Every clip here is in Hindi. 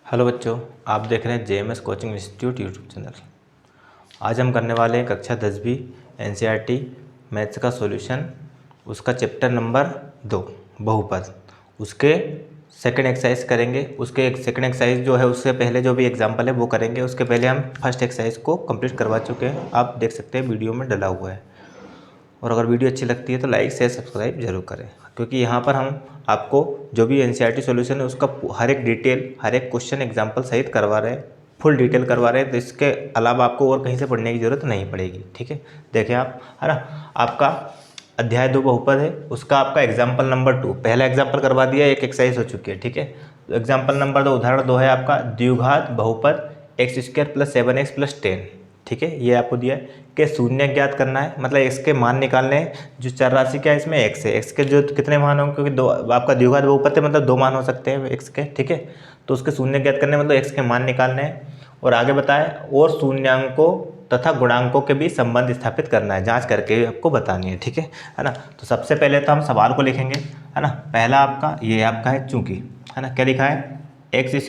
हेलो बच्चों, आप देख रहे हैं JMS coaching institute YouTube channel. आज हम करने वाले हैं कक्षा 10वीं एनसीईआरटी मैथ्स का सॉल्यूशन, उसका चैप्टर नंबर 2 बहुपद, उसके सेकंड एक्सरसाइज करेंगे। उसके एक सेकंड एक्सरसाइज जो है उससे पहले जो भी एग्जांपल है वो करेंगे। उसके पहले हम फर्स्ट एक्सरसाइज को कंप्लीट करवा चुके हैं, आप देख सकते हैं वीडियो में डला हुआ है। और अगर वीडियो अच्छी लगती है तो लाइक शेयर सब्सक्राइब जरूर करें, क्योंकि यहाँ पर हम आपको जो भी एनसीईआरटी सॉल्यूशन है उसका हर एक डिटेल, हर एक क्वेश्चन एग्जांपल सहित करवा रहे हैं, फुल डिटेल करवा रहे हैं। तो इसके अलावा आपको और कहीं से पढ़ने की ज़रूरत नहीं पड़ेगी। ठीक है, देखिए आप, है ना, आपका अध्याय 2 बहुपद है, उसका आपका एग्जाम्पल नंबर 2, पहला एग्जाम्पल करवा दिया, एक एक्सरसाइज हो चुकी है। ठीक है, तो एग्जाम्पल नंबर 2, उदाहरण 2 है आपका द्विघात बहुपद x² + 7x + 10। ठीक है, ये आपको दिया है कि शून्य ज्ञात करना है, मतलब x के मान निकालने हैं। जो चर राशि क्या है इसमें x है, x के जो कितने मान होंगे, क्योंकि दो आपका द्विघात बहुपद है, मतलब 2 मान हो सकते हैं x के। ठीक है, तो उसके शून्य ज्ञात करने मतलब x के मान निकालने हैं। और आगे बताए, और शून्यांकों तथा गुणांकों के बीच संबंध स्थापित करना है, जांच करके आपको बतानी है। ठीक है ना। तो सबसे पहले तो हम सवाल को लिखेंगे, है ना। पहला आपका ये आपका है, चूंकि, है ना, क्या लिखा है, x²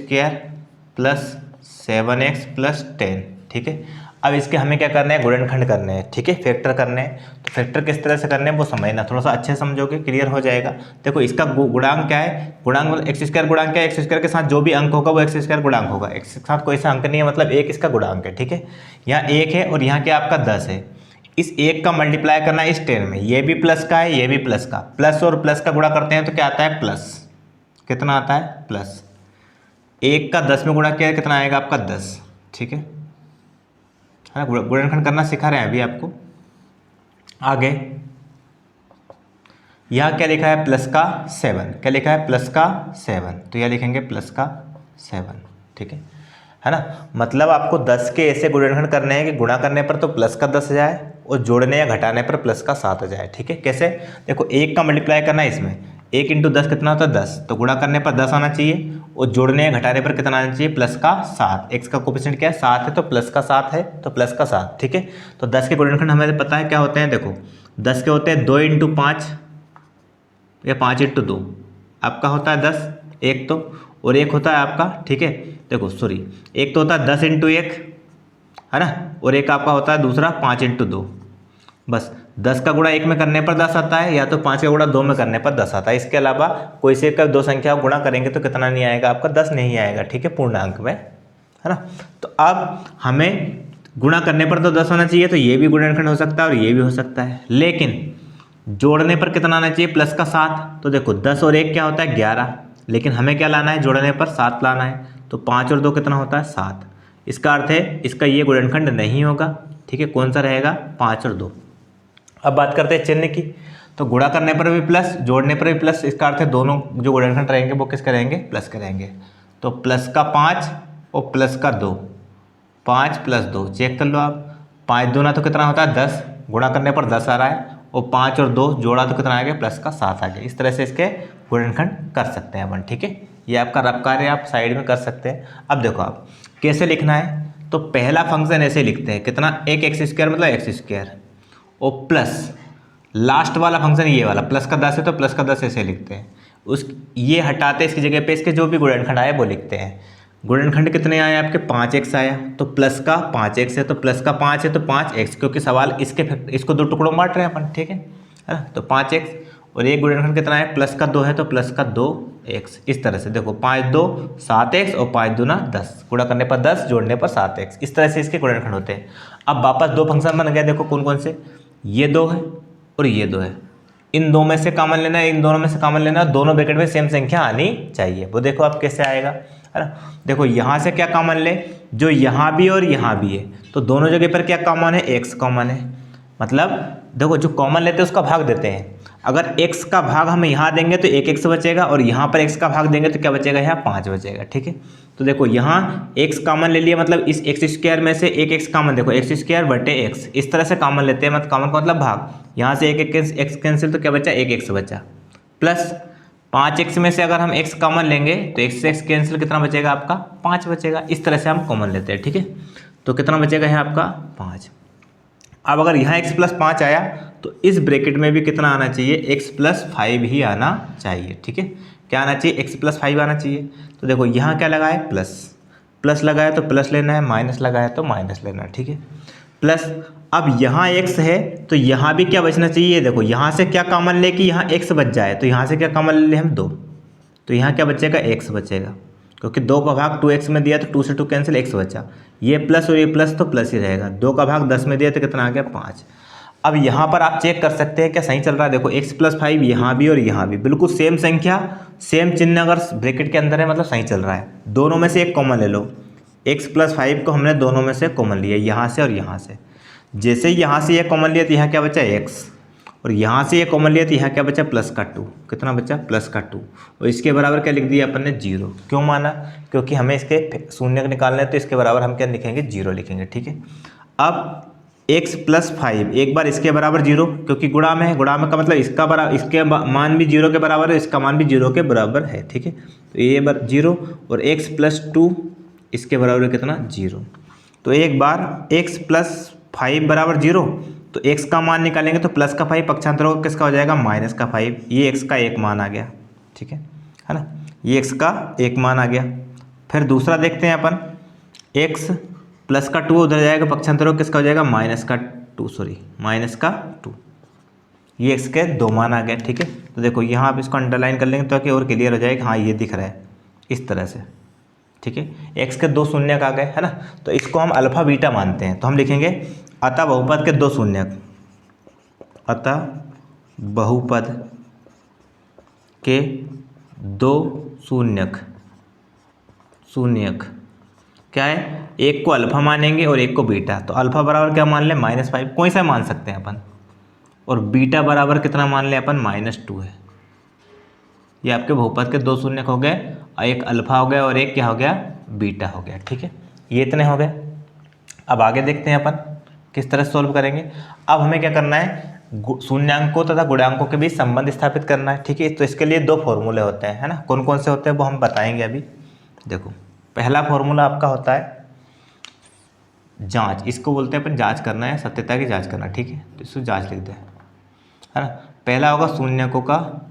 + 7x + 10। ठीक है, अब इसके हमें क्या करना है, गुणनखंड करने हैं। ठीक है, फैक्टर करने हैं। तो फैक्टर किस तरह से करने हैं वो समझना, थोड़ा सा अच्छे समझोगे क्लियर हो जाएगा। देखो इसका गुणांक क्या है, गुणांक मतलब x² गुणांक क्या है, x² के साथ जो भी अंक होगा वो x² गुणांक होगा। x के साथ कोई सा अंक नहीं है, मतलब 1 इसका गुणांक है। ठीक है, यहाँ 1 है और यहाँ क्या आपका 10 है। इस 1 का मल्टीप्लाई करना है इस 10 में, ये भी प्लस का है, ये भी प्लस का, प्लस और प्लस का गुणा करते हैं तो क्या आता है, प्लस। कितना आता है, प्लस। 1 का 10 में गुणा किया कितना आएगा आपका, 10। ठीक है ना, गुणनखंड करना सिखा रहे हैं अभी आपको। आगे यहाँ क्या लिखा है, प्लस का 7, क्या लिखा है, प्लस का 7, तो यह लिखेंगे प्लस का 7। ठीक है ना, मतलब आपको 10 के ऐसे गुणनखंड करने हैं कि गुणा करने पर तो प्लस का 10 आ जाए और जोड़ने या घटाने पर प्लस का 7 आ जाए। ठीक है, कैसे, देखो 1 का मल्टीप्लाई करना है इसमें, 1 × 10 कितना होता है, 10, तो गुणा करने पर 10 आना चाहिए और जोड़ने या घटाने पर कितना आना चाहिए, प्लस का 7। x का कोफिशिएंट क्या है, 7 है, तो प्लस का 7 है, तो प्लस का 7। ठीक है, तो 10 के गुणनखंड हमें पता है क्या होते हैं, देखो 10 के होते हैं 2 × 5 या 5 × 2, आपका होता है 10, एक तो, और एक होता है आपका, ठीक है, देखो सॉरी, एक तो होता है 10 × 1, है ना, और एक आपका होता है दूसरा 5 × 2। बस 10 का गुणा 1 में करने पर 10 आता है, या तो 5 का गुणा 2 में करने पर 10 आता है। इसके अलावा कोई से का 2 संख्या गुणा करेंगे तो कितना नहीं आएगा आपका, 10 नहीं आएगा। ठीक है, पूर्णांक में, है ना। तो अब हमें गुणा करने पर तो 10 होना चाहिए, तो ये भी गुणनखंड हो सकता है और ये भी हो सकता है, लेकिन जोड़ने पर कितना आना चाहिए, प्लस का 7। तो देखो 10 और 1 क्या होता है, 11, लेकिन हमें क्या लाना है, जोड़ने पर 7 लाना है, तो 5 और 2 कितना होता है, 7। इसका अर्थ है इसका ये गुणनखंड नहीं होगा। ठीक है, कौन सा रहेगा, 5 और 2। अब बात करते हैं चिन्ह की, तो गुणा करने पर भी प्लस, जोड़ने पर भी प्लस, इसका अर्थ है दोनों जो गुणनखंड रहेंगे वो किस करेंगे, प्लस करेंगे। तो प्लस का 5 और प्लस का 2, 5 + 2, चेक कर लो आप, 5 दूना तो कितना होता है 10, गुणा करने पर 10 आ रहा है, और 5 और 2 जोड़ा तो कितना आ गया, प्लस का 7 आ गया। इस तरह से इसके गुणनखंड कर सकते हैं अपन। ठीक है, ये आपका रफ कार्य आप साइड में कर सकते हैं। अब देखो आप कैसे लिखना है, तो पहला फंक्शन ऐसे लिखते हैं, कितना, एक x² मतलब x², और प्लस लास्ट वाला फंक्शन ये वाला प्लस का 10 है, तो प्लस का 10 ऐसे लिखते हैं। उस ये हटाते हैं, इसकी जगह पे इसके जो भी गुणनखंड आए वो लिखते हैं। गुणनखंड कितने आए आपके, 5x आया, तो प्लस का 5x है, तो प्लस का 5 है तो 5x, क्योंकि सवाल इसको 2 टुकड़ों में बांट रहे हैं अपन। ठीक है ना, तो 5x, और एक गुणनखंड कितना है, प्लस का 2 है, तो प्लस का 2x। इस तरह से देखो 5 2 7x और 5 दूना 10, गुणा करने पर 10, जोड़ने पर 7x। इस तरह से इसके गुणनखंड होते हैं। अब वापस 2 फंक्शन बन गए, देखो कौन कौन से, ये 2 है और ये 2 है, इन 2 में से कॉमन लेना है, इन दोनों में से कॉमन लेना है, दोनों ब्रैकेट में सेम संख्या आनी चाहिए। वो देखो आप कैसे आएगा, है ना। देखो यहाँ से क्या कॉमन ले, जो यहाँ भी और यहाँ भी है, तो दोनों जगह पर क्या कॉमन है, x कॉमन है। मतलब देखो जो कॉमन लेते हैं उसका भाग देते हैं, अगर x का भाग हम यहाँ देंगे तो 1x बचेगा, और यहाँ पर x का भाग देंगे तो क्या बचेगा, यहाँ 5 बचेगा। ठीक है, तो देखो यहाँ x कॉमन ले लिया, मतलब इस x² में से एक x कॉमन, देखो x² बटे x, इस तरह से कॉमन लेते हैं, मतलब कॉमन का मतलब भाग, यहाँ से एक x कैंसिल, तो क्या बचा, 1x बचा, प्लस 5x में से अगर हम x कॉमन लेंगे तो x से x कैंसिल, कितना बचेगा आपका, 5 बचेगा। इस तरह से हम कॉमन लेते हैं। ठीक है, तो कितना बचेगा यहाँ आपका, 5। अब अगर यहाँ x + 5 आया तो इस ब्रैकेट में भी कितना आना चाहिए, x + 5 ही आना चाहिए। ठीक है, क्या आना चाहिए, x प्लस 5 आना चाहिए। तो देखो यहाँ क्या लगा है, प्लस, प्लस लगाया तो प्लस लेना है, माइनस लगाया तो माइनस लेना है, ठीक है। प्लस अब यहाँ x है तो यहाँ भी क्या बचना चाहिए, देखो यहाँ से क्या कॉमन ले कि यहाँ x बच जाए, तो यहाँ से क्या कॉमन ले हम 2, तो यहाँ क्या बचेगा, x बचेगा, क्योंकि 2 का भाग 2x में दिया तो 2 से 2 कैंसिल, x बचा। ये प्लस और ये प्लस तो प्लस ही रहेगा। 2 का भाग 10 में दिया तो कितना आ गया, 5। अब यहाँ पर आप चेक कर सकते हैं क्या सही चल रहा है। देखो x प्लस 5 यहाँ भी और यहाँ भी बिल्कुल सेम संख्या, सेम चिन्ह अगर ब्रैकेट के अंदर है मतलब सही चल रहा है। दोनों में से एक कॉमन ले लो। x प्लस 5 को हमने दोनों में से कॉमन लिया, यहाँ से और यहाँ से। जैसे यहाँ से ये कॉमन लिया तो यहाँ क्या बचा, x, और यहाँ से ये कॉमन लिया तो यहाँ क्या बचा, प्लस का 2। कितना बचा, प्लस का 2। और इसके बराबर क्या लिख दिया अपन ने, 0। क्यों माना, क्योंकि हमें इसके शून्य निकालना है, तो इसके बराबर हम क्या लिखेंगे, 0 लिखेंगे, ठीक है। अब x प्लस 5 एक बार इसके बराबर 0, क्योंकि गुणा में है, गुणा में का मतलब इसका बराबर, इसके मान भी 0 के बराबर है, इसका मान भी 0 के बराबर है, ठीक है। तो ये 0 और x प्लस 2 इसके बराबर कितना, 0। तो एक बार x प्लस 5 बराबर 0, तो x का मान निकालेंगे तो प्लस का 5 पक्षांतर होगा, किसका हो जाएगा, माइनस का 5। ये x का एक मान आ गया, ठीक है ना, ये x का एक मान आ गया। फिर दूसरा देखते हैं अपन, x प्लस का 2 उधर जाएगा, पक्षांतर होगा, किसका हो जाएगा, माइनस का 2, सॉरी माइनस का 2। ये x के 2 मान आ गए, ठीक है। तो देखो यहाँ आप इसको अंडरलाइन कर लेंगे ताकि और क्लियर हो जाएगा, हाँ ये दिख रहा है इस तरह से, ठीक है। x के 2 शून्यक आ गए, है ना, तो इसको हम अल्फा बीटा मानते हैं। तो हम लिखेंगे अतः बहुपद के 2 शून्यक, अतः बहुपद के 2 शून्यक, शून्यक क्या है, एक को अल्फा मानेंगे और एक को बीटा। तो अल्फा बराबर क्या मान लें, -5, कोई सा मान सकते हैं अपन, और बीटा बराबर कितना मान लें अपन, -2 है। ये आपके बहुपद के 2 शून्यक हो गए, एक अल्फा हो गया और एक क्या हो गया, बीटा हो गया, ठीक है। ये इतने हो गए। अब आगे देखते हैं अपन किस तरह सॉल्व करेंगे। अब हमें क्या करना है, शून्यांकों तथा गुणांकों के बीच संबंध स्थापित करना है, ठीक है। तो इसके लिए 2 फॉर्मूले होते हैं, है ना, कौन कौन से होते हैं वो हम बताएंगे अभी। देखो पहला फॉर्मूला आपका होता है जांच, इसको बोलते हैं अपन जांच करना है, सत्यता की जांच करना, ठीक है। तो इसको जांच लिख दें, है ना। पहला होगा शून्यकों का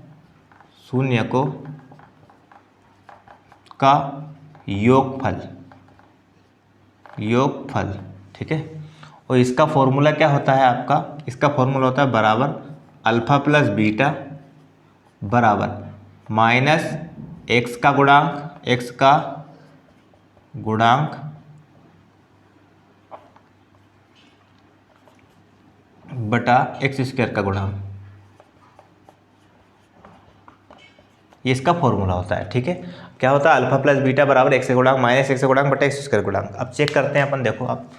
योगफल, ठीक है। और इसका फॉर्मूला क्या होता है आपका, इसका फॉर्मूला होता है बराबर अल्फा प्लस बीटा बराबर माइनस x का गुणांक बटा x² का गुणांक। ये इसका फॉर्मूला होता है, ठीक है। क्या होता है, अल्फा प्लस बीटा बराबर x का गुणांक माइनस x का गुणांक बटा x² गुणांक। अब चेक करते हैं अपन, देखो अब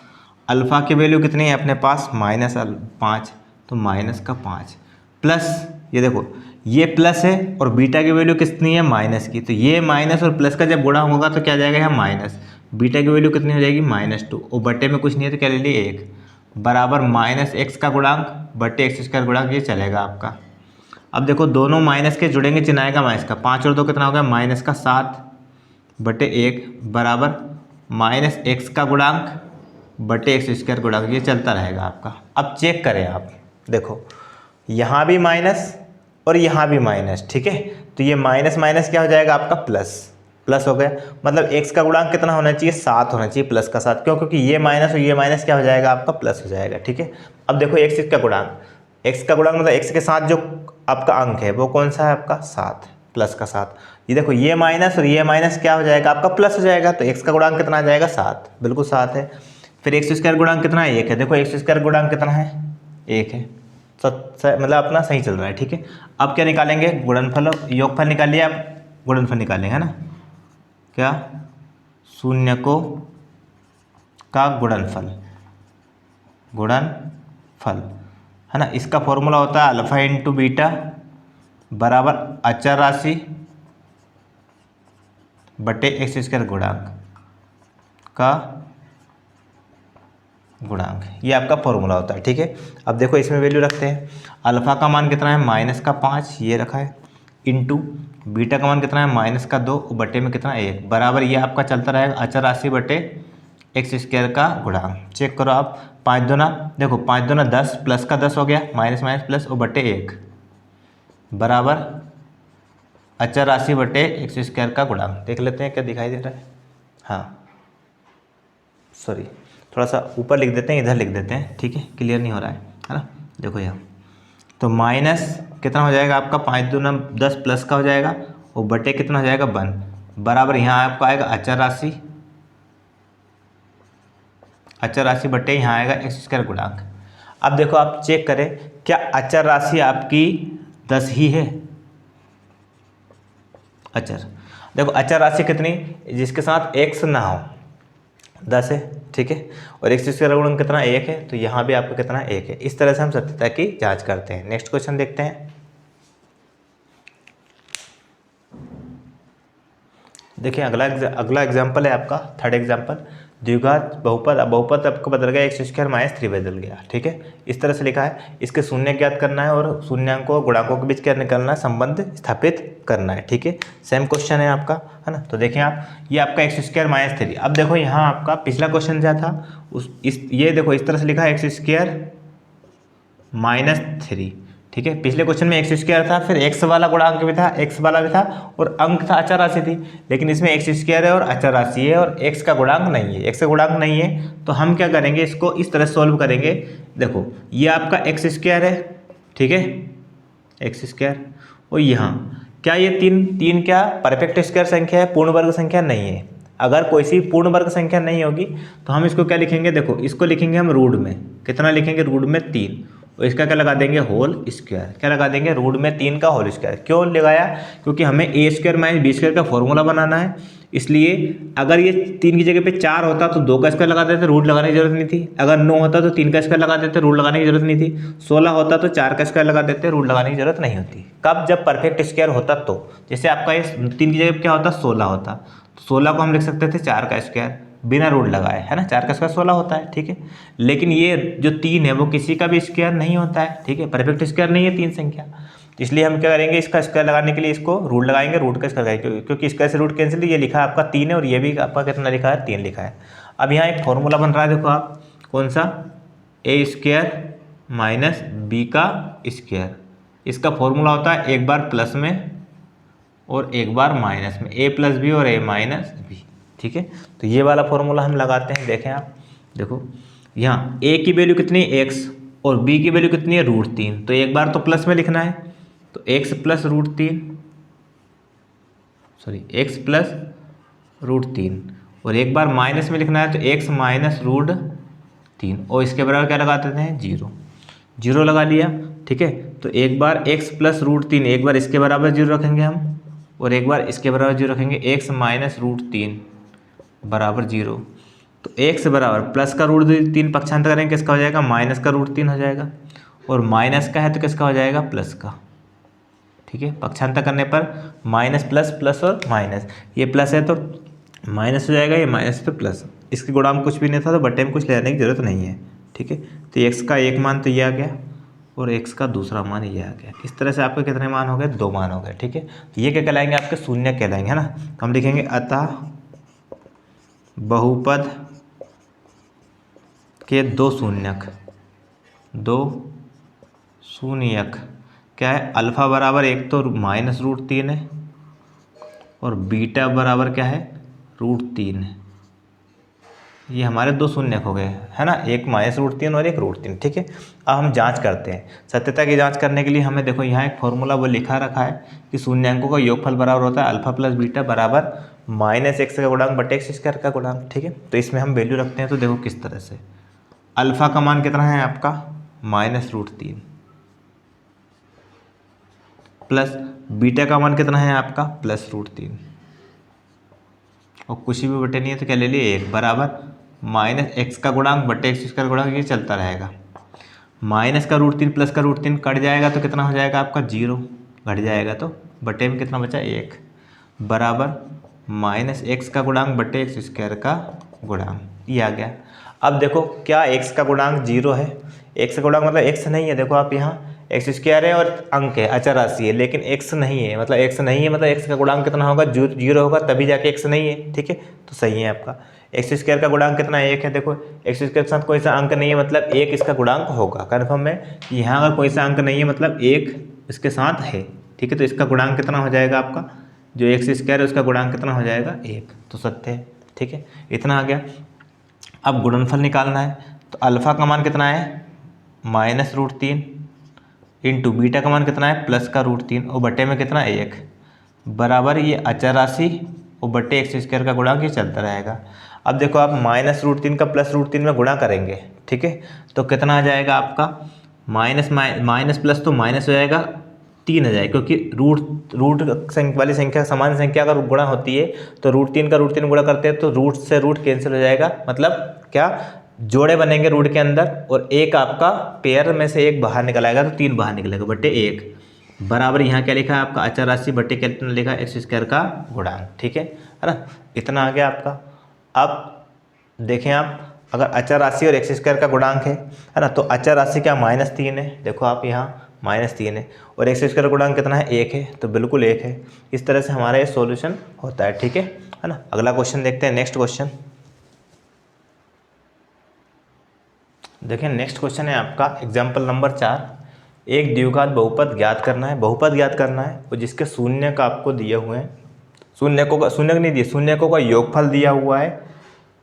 अल्फा की वैल्यू कितनी है अपने पास, -5, तो -5 प्लस, ये देखो ये प्लस है और बीटा की वैल्यू कितनी है, माइनस की। तो ये माइनस और प्लस का जब गुणा होगा तो क्या जाएगा यहाँ माइनस, बीटा की वैल्यू कितनी हो जाएगी, -2, और बटे में कुछ नहीं है तो क्या ले लिए 1, बराबर -x का गुणांक बटे x² गुणांक, ये चलेगा आपका। अब देखो दोनों माइनस के जुड़ेंगे, चिन्ह आएगा माइनस का, 5 और 2 कितना हो गया, -7 बटे 1 बराबर -x का गुणांक बटे x² गुणांक, ये चलता रहेगा आपका। अब चेक करें आप, देखो यहाँ भी माइनस और यहाँ भी माइनस, ठीक है। तो ये माइनस माइनस क्या हो जाएगा आपका, प्लस हो गया। मतलब x का गुणांक कितना होना चाहिए, 7 होना चाहिए, प्लस का 7, क्यों, क्योंकि ये माइनस और ये माइनस क्या हो जाएगा आपका, प्लस हो जाएगा, ठीक है। अब देखो x का गुणांक मतलब x के साथ जो आपका अंक है वो कौन सा है आपका, 7, प्लस का 7। ये देखो ये माइनस और ये माइनस क्या हो जाएगा आपका, प्लस हो जाएगा। तो x का गुणांक कितना आ जाएगा, 7, बिल्कुल 7 है। फिर x² गुणांक कितना है, 1 है। देखो x² गुणांक कितना है, 1 है, मतलब अपना सही चल रहा है, ठीक है। अब क्या निकालेंगे, गुणनफल, योगफल निकालिए आप, गुणनफल निकालेंगे, है ना। क्या, शून्यकों का गुणनफल, है ना। इसका फॉर्मूला होता है अल्फा इंटू बीटा बराबर अचर राशि बटे x² गुणांक का गुणांक, ये आपका फॉर्मूला होता है, ठीक है। अब देखो इसमें वैल्यू रखते हैं, अल्फा का मान कितना है, -5, ये रखा है, इंटू बीटा का मान कितना है, -2, और बटे में कितना, 1 बराबर, ये आपका चलता रहेगा अचर राशि बटे x² का गुणांक। चेक करो आप, 5 दूना, देखो 5 दूना 10, प्लस का 10 हो गया, माइनस प्लस और बटे 1 बराबर अचर राशि बटे एक्स स्क्वायर का गुणांक। देख लेते हैं क्या दिखाई दे रहा है। हाँ सॉरी, थोड़ा सा ऊपर लिख देते हैं, इधर लिख देते हैं, ठीक है, क्लियर नहीं हो रहा है ना। देखो यहाँ तो माइनस कितना हो जाएगा आपका 5 दूना 10 प्लस का हो जाएगा, और बटे कितना हो जाएगा 1 बराबर यहाँ आपका आएगा अचर राशि, अचर राशि बटे यहाँ आएगा एक्स स्क्वायर गुणांक। अब देखो आप चेक करें क्या अचर राशि आपकी 10 ही है। अचर देखो अचर राशि कितनी, जिसके साथ एक्स ना हो 10 है, ठीक है, और एक्स स्क्वायर गुणन कितना 1 है, तो यहाँ भी आपका कितना 1 है। इस तरह से हम सत्यता की जांच करते हैं। नेक्स्ट क्वेश्चन देखते हैं। देखिए अगला एग्जाम्पल है आपका थर्ड एग्जाम्पल, द्विघात बहुपद। अब बहुपद आपको बदल गया एक्स स्क्वायर माइनस 3 बदल गया, ठीक है, इस तरह से लिखा है। इसके शून्य ज्ञात करना है और शून्यांकों गुणांकों के बीच क्या निकालना है, संबंध स्थापित करना है, ठीक है। सेम क्वेश्चन है आपका, है ना। तो देखें आप, ये आपका एक्स स्क्वायर माइनस 3। अब देखो यहाँ आपका पिछला क्वेश्चन क्या था, ये देखो इस तरह से लिखा है एक्स स्क्वायर माइनस 3, ठीक है। पिछले क्वेश्चन में एक्स स्क्वायर था, फिर एक्स वाला गुणांक भी था, एक्स वाला भी था, और अंक था अचर राशि थी। लेकिन इसमें एक्स स्क्वायर है और अचर राशि है और एक्स का गुणांक नहीं है। एक्स का गुणांक नहीं है तो हम क्या करेंगे, इसको इस तरह सॉल्व करेंगे। देखो ये आपका एक्स स्क्वायर है, ठीक है, एक्स स्क्वायर, और यहाँ क्या ये तीन क्या परफेक्ट स्क्वायर संख्या है, पूर्ण वर्ग संख्या नहीं है। अगर कोई सी पूर्ण वर्ग संख्या नहीं होगी तो हम इसको क्या लिखेंगे, देखो इसको लिखेंगे हम रूट में, कितना लिखेंगे, रूट में 3, और इसका क्या लगा देंगे, होल स्क्वायर। क्या लगा देंगे, रूट में 3 का होल स्क्वायर। क्यों लगाया, क्योंकि हमें ए स्क्वायर माइनस बी स्क्वायर का फॉर्मूला बनाना है। इसलिए अगर ये 3 की जगह पे 4 होता तो 2 का स्क्वायर लगा देते, रूट लगाने की जरूरत नहीं थी। अगर 9 होता तो 3 का स्क्वायर लगा देते, रूट लगाने की जरूरत नहीं थी। 16 होता तो 4 का स्क्वायर लगा देते, रूट लगाने की जरूरत नहीं होती। कब, जब परफेक्ट स्क्वायर होता तो। जैसे आपका ये 3 की जगह क्या होता, 16 होता, तो 16 को हम लिख सकते थे 4 का स्क्वायर बिना रूट लगाए, है ना। 4 का स्क्वायर 16 होता है, ठीक है। लेकिन ये जो 3 है वो किसी का भी स्क्वायर नहीं होता है, ठीक है, परफेक्ट स्क्वायर नहीं है 3 संख्या। इसलिए हम क्या करेंगे, इसका स्क्वायर लगाने के लिए इसको रूट लगाएंगे, रूट का स्क्वायर लगाएंगे, क्योंकि इसका से रूट कैंसिल, ये लिखा है आपका 3 है और ये भी आपका कितना लिखा है, 3 लिखा है। अब यहाँ एक फॉर्मूला बन रहा है, देखो आप, कौन सा, ए स्क्वायर माइनस बी का स्क्वायर। इसका फॉर्मूला होता है एक बार प्लस में और एक बार माइनस में, ए प्लस बी और ए माइनस बी, ठीक है। तो ये वाला फॉर्मूला हम लगाते हैं। देखें आप, देखो यहाँ ए की वैल्यू कितनी है, एक्स, और बी की वैल्यू कितनी है, रूट 3। तो एक बार तो प्लस में लिखना है, तो x plus root 3, sorry x plus root 3, और एक बार माइनस में लिखना है तो एक्स माइनस रूट 3, और इसके बराबर क्या लगा देते हैं, 0। 0 लगा लिया, ठीक है। तो एक बार एक्स प्लस रूट 3, एक बार इसके बराबर 0 रखेंगे हम, और एक बार इसके बराबर 0 रखेंगे, एक्स माइनस रूट 3 बराबर 0। तो एक्स बराबर प्लस का रूट 3 पक्षांतर करेंगे, किसका हो जाएगा, माइनस का रूट 3 हो जाएगा, और माइनस का है तो किसका हो जाएगा, प्लस का, ठीक है। पक्षांतर करने पर माइनस प्लस, प्लस और माइनस, ये प्लस है तो माइनस हो जाएगा, ये माइनस है तो प्लस। इसके गुणांक कुछ भी नहीं था तो बट्टे में कुछ ले आने की जरूरत नहीं है, ठीक है। तो एक्स का एक मान तो ये आ गया और एक्स का दूसरा मान ये आ गया। इस तरह से आपके कितने मान हो गए, 2 मान हो गए, ठीक है। ये क्या कहलाएंगे, आपके शून्य कहलाएंगे, है ना। तो हम लिखेंगे अतः बहुपद के 2 शून्यक, 2 शून्यक क्या है, अल्फा बराबर एक तो माइनस रूट 3 है और बीटा बराबर क्या है, रूट 3 है। ये हमारे 2 शून्यक हो गए, है ना, एक माइनस रूट 3 और एक रूट 3, ठीक है। अब हम जांच करते हैं। सत्यता की जांच करने के लिए हमें देखो यहाँ एक फॉर्मूला वो लिखा रखा है कि शून्यांकों का योगफल बराबर होता है अल्फा प्लस बीटा बराबर माइनस एक्स का गुणांक बटे एक्स स्क्वायर का गुणांक, ठीक है। तो इसमें हम वैल्यू रखते हैं, तो देखो किस तरह से, अल्फा का मान कितना है आपका, माइनस रूट 3, प्लस बीटा का मान कितना है आपका, प्लस रूट 3, और कुछ भी बटे नहीं है तो क्या ले लिए, 1 बराबर माइनस एक्स का गुणांक बटे एक्स स्क्वायर गुणांक, ये चलता रहेगा। माइनस का रूट 3 प्लस का रूट 3 कट जाएगा तो कितना हो जाएगा आपका, 0 घट जाएगा, तो बटे में कितना बचा, 1 बराबर माइनस एक्स का गुणांक बटे एक्स स्क्वायर का गुणांक, ये आ गया। अब देखो क्या एक्स का गुणांक 0 है, एक्स का गुणांक मतलब एक्स नहीं है, देखो आप यहाँ एक्स स्क्वायर है और अंक है, अचर राशि है, लेकिन एक्स नहीं है, मतलब एक्स नहीं है, मतलब एक्स का गुणांक कितना होगा, 0 होगा, तभी जाके एक्स नहीं है, ठीक है। तो सही है आपका। एक्स स्क्वायर का गुणांक कितना है, 1 है। देखो एक्स स्क्वायर के साथ कोई सा अंक नहीं है, मतलब 1 इसका गुणांक होगा, कन्फर्म है। यहाँ अगर कोई सा अंक नहीं है मतलब 1 इसके साथ है, ठीक है। तो इसका गुणांक कितना हो जाएगा आपका, जो एक्स स्क्वायर है उसका गुणांक कितना हो जाएगा 1, तो सत्य है, ठीक है। इतना आ गया। अब गुणनफल निकालना है, तो अल्फ़ा का मान कितना है -√3 इंटू बीटा का मान कितना है +√3 और बट्टे में कितना 1 बराबर ये अचर राशि और बट्टे एक्स स्क्वायर का गुणांक ये चलता रहेगा। अब देखो आप -√3 का +√3 में गुणा करेंगे, ठीक है, तो कितना आ जाएगा आपका माइनस प्लस तो माइनस हो जाएगा 3 आ जाएगा, क्योंकि रूट वाली संख्या समान संख्या अगर गुणा होती है तो √3 का √3 गुणा करते हैं तो रूट से रूट कैंसिल हो जाएगा, मतलब क्या जोड़े बनेंगे रूट के अंदर और एक आपका पेयर में से एक बाहर निकल आएगा, तो 3 बाहर निकलेगा बट्टे 1 बराबर यहाँ क्या लिखा है आपका अचर राशि बट्टे क्या लिखा है एक्स स्क्वायर का गुणांक, ठीक है ना। इतना आ गया आपका। अब देखें आप अगर अचर राशि और एक्स स्क्वायर का गुणांक है ना, तो अचर राशि क्या -3 है, देखो आप यहाँ -3 है और एक्स स्क्वायर गुणांक कितना है 1 है, तो बिल्कुल 1 है। इस तरह से हमारा ये सॉल्यूशन होता है, ठीक है ना। अगला क्वेश्चन देखते हैं, नेक्स्ट क्वेश्चन देखिए। नेक्स्ट क्वेश्चन है आपका एग्जाम्पल नंबर 4। एक द्विघात बहुपद ज्ञात करना है, बहुपद ज्ञात करना है और जिसके शून्य का आपको दिए हुए हैं, शून्य को नहीं दिए, शून्य को का योगफल दिया हुआ है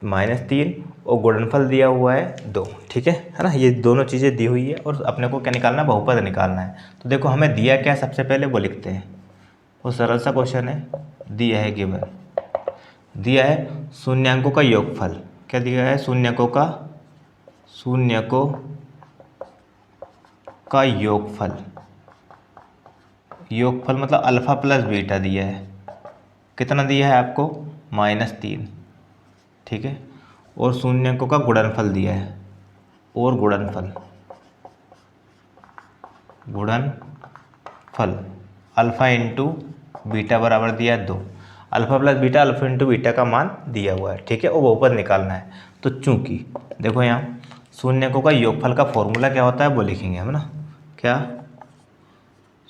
-3 और गुणनफल दिया हुआ है 2, ठीक है ना। ये दोनों चीज़ें दी हुई है और अपने को क्या निकालना है, बहुपद निकालना है। तो देखो हमें दिया क्या है, सबसे पहले वो लिखते हैं, वो सरल सा क्वेश्चन है। दिया है गिवन, दिया है शून्यांकों का योगफल, क्या दिया है शून्यकों का योगफल, योगफल मतलब अल्फ़ा प्लस बीटा दिया है, कितना दिया है आपको -3, ठीक है, और शून्यकों का गुणनफल दिया है, और गुणनफल अल्फ़ा इंटू बीटा बराबर दिया है 2, alpha plus beta alpha into beta का मान दिया हुआ है, ठीक है, वो बहुपद निकालना है। तो चूंकि देखो यहाँ शून्यकों का योगफल का फॉर्मूला क्या होता है वो लिखेंगे हम ना, क्या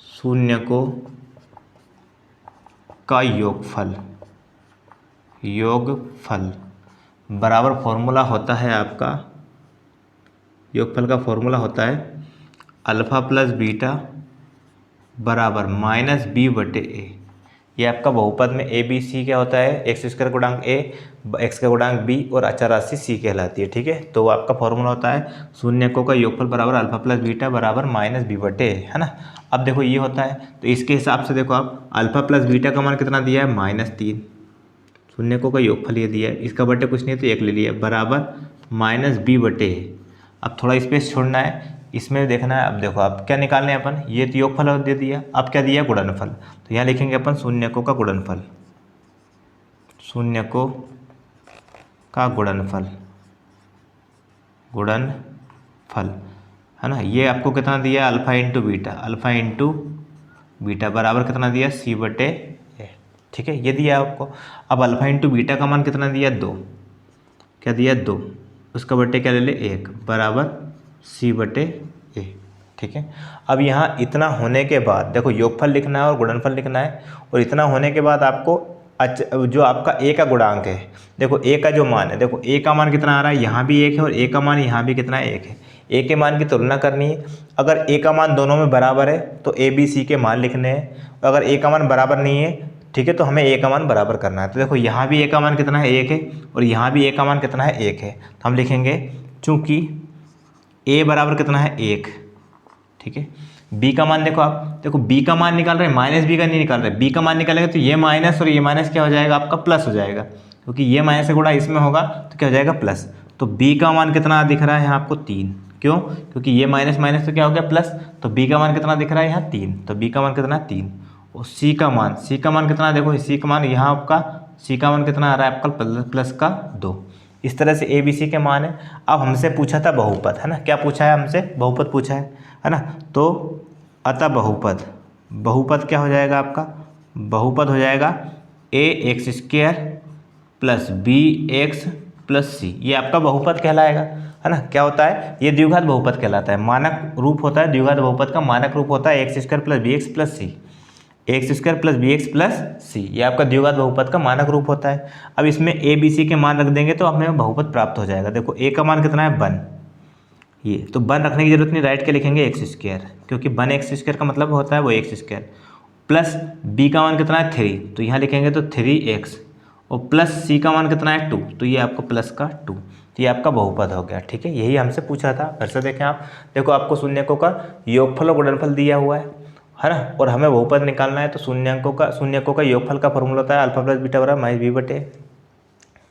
शून्यकों का योगफल बराबर फॉर्मूला होता है आपका, योगफल का फॉर्मूला होता है अल्फ़ा प्लस बीटा बराबर -b/a। ये आपका बहुपद में a b c क्या होता है, एक्स स्क्वायर गुणांक a, एक्स का गुणांक b और अचर राशि c कहलाती है, ठीक है। तो आपका फॉर्मूला होता है शून्यकों का योगफल बराबर अल्फ़ा प्लस बीटा बराबर -b/a, है ना। अब देखो ये होता है, तो इसके हिसाब से देखो आप अल्फ़ा प्लस बीटा का मान कितना दिया है -3, शून्यकों का योगफल ये दिया है, इसका बटे कुछ नहीं तो 1 ले लिया बराबर -b/a। अब थोड़ा स्पेस छोड़ना है, इसमें देखना है। अब देखो आप क्या निकालने हैं अपन, ये तो योगफल दे दिया, अब क्या दिया गुणनफल, तो यहाँ लिखेंगे अपन शून्यकों का गुणनफल, शून्यकों का गुणनफल है ना। ये आपको कितना दिया अल्फ़ा इंटू बीटा बराबर कितना दिया c/a, ठीक है, ये दिया आपको। अब अल्फ़ा इंटू बीटा का मान कितना दिया 2, क्या दिया 2, उसका बट्टे क्या ले ले 1 बराबर c/a, ठीक है। अब यहाँ इतना होने के बाद देखो योगफल लिखना है और गुणनफल लिखना है, और इतना होने के बाद आपको जो आपका a का गुणांक है, देखो a का जो मान है, देखो a का मान कितना आ रहा है, यहाँ भी 1 है और a का मान यहाँ भी कितना है 1 है। a के मान की तुलना करनी है, अगर a का मान दोनों में बराबर है तो a b c के मान लिखने हैं, अगर a का मान बराबर नहीं है, ठीक है, तो हमें a का मान बराबर करना है। तो देखो यहाँ भी a का मान कितना है 1 है और यहाँ भी a का मान कितना है 1 है, तो हम लिखेंगे चूँकि a बराबर कितना है 1, ठीक है। b का मान देखो आप, देखो b का मान निकाल रहे हैं, -b का नहीं निकाल रहे, b का मान निकालेंगे तो ये माइनस और ये माइनस क्या हो जाएगा आपका प्लस हो जाएगा, क्योंकि ये माइनस से गुणा इसमें होगा तो क्या हो जाएगा प्लस। तो b का मान कितना दिख रहा है यहाँ आपको 3, क्यों, क्योंकि ये माइनस माइनस तो क्या हो गया प्लस, तो b का मान कितना दिख रहा है यहाँ 3, तो b का मान कितना है 3। और c का मान कितना, देखो c का मान यहाँ आपका c का मान कितना आ रहा है आपका प्लस का 2। इस तरह से a b c के मान है। अब हमसे पूछा था बहुपद, है ना, क्या पूछा है हमसे, बहुपद पूछा है ना। तो अतः बहुपद क्या हो जाएगा आपका, बहुपद हो जाएगा ax² plus bx plus c, ये आपका बहुपद कहलाएगा, है ना। क्या होता है, ये द्विघात बहुपद कहलाता है, मानक रूप होता है द्विघात बहुपद का, मानक रूप होता है x² plus bx plus c, x² plus bx plus c, ये आपका द्विघात बहुपद का मानक रूप होता है। अब इसमें a b c के मान रख देंगे तो हमें बहुपद प्राप्त हो जाएगा। देखो a का मान कितना है 1, ये तो 1 रखने की जरूरत नहीं, राइट के लिखेंगे x², क्योंकि 1 x² का मतलब होता है वो x², प्लस बी का मान कितना है 3, तो यहाँ लिखेंगे तो 3x, और प्लस सी का मान कितना है 2, तो ये आपको प्लस का 2, तो ये आपका बहुपद हो गया। ठीक है, यही हमसे पूछा था। फिर से देखें आप, देखो आपको शून्यकों का योगफल और गुणनफल दिया हुआ है ना, और हमें बहुपद निकालना है। तो शून्यकों का योगफल का फॉर्मूला होता है अल्फा प्लस बीटा बराबर माइनस बी बटे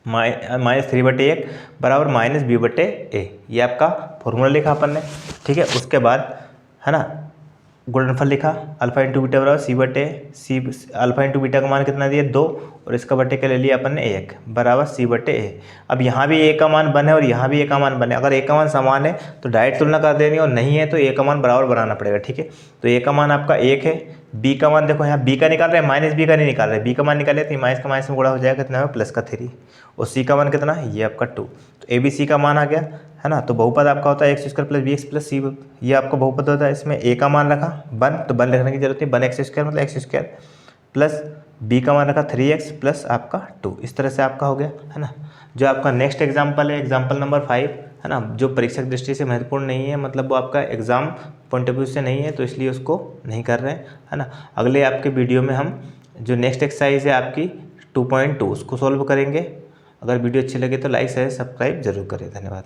-3/1 बराबर -b/a, ये आपका फॉर्मूला लिखा अपन ने। ठीक है, उसके बाद है ना गुणनफल लिखा अल्फा इंटू बीटा बराबर सी अल्फा इंटू बीटा का मान कितना दिया 2, और इसका बटे का ले लिया अपन ने 1 बराबर c/a। अब यहाँ भी a का मान बन है और यहाँ भी a का मान बन है। अगर a का मान समान है तो डायरेक्ट तुलना कर देनी, और नहीं है तो a का मान बराबर बनाना पड़ेगा। ठीक है, तो a का मान आपका 1 है, b का मान देखो यहाँ b का निकाल रहे हैं, माइनस b का नहीं निकाल रहे, b का मान निकाले तो माइनस का माइनस में गुणा हो जाएगा, कितना है प्लस का 3, और c का मान कितना है ये आपका 2, तो a b c का मान आ गया है ना। तो बहुपद आपका होता है x² plus bx plus c, ये आपका बहुपद होता है। इसमें a का मान रखा 1, तो 1 लिखने की जरूरत नहीं, 1x² मतलब x² प्लस b का मान रखा 3x प्लस आपका 2, इस तरह से आपका हो गया है ना। जो आपका नेक्स्ट एग्जाम्पल है एग्जाम्पल नंबर 5 है ना, जो परीक्षा की दृष्टि से महत्वपूर्ण नहीं है, मतलब वो आपका एग्जाम पॉइंट ऑफ व्यू से नहीं है, तो इसलिए उसको नहीं कर रहे हैं है ना। अगले आपके वीडियो में हम जो नेक्स्ट एक्सरसाइज है आपकी 2.2 उसको सॉल्व करेंगे। अगर वीडियो अच्छी लगे तो लाइक शेयर सब्सक्राइब जरूर करें। धन्यवाद।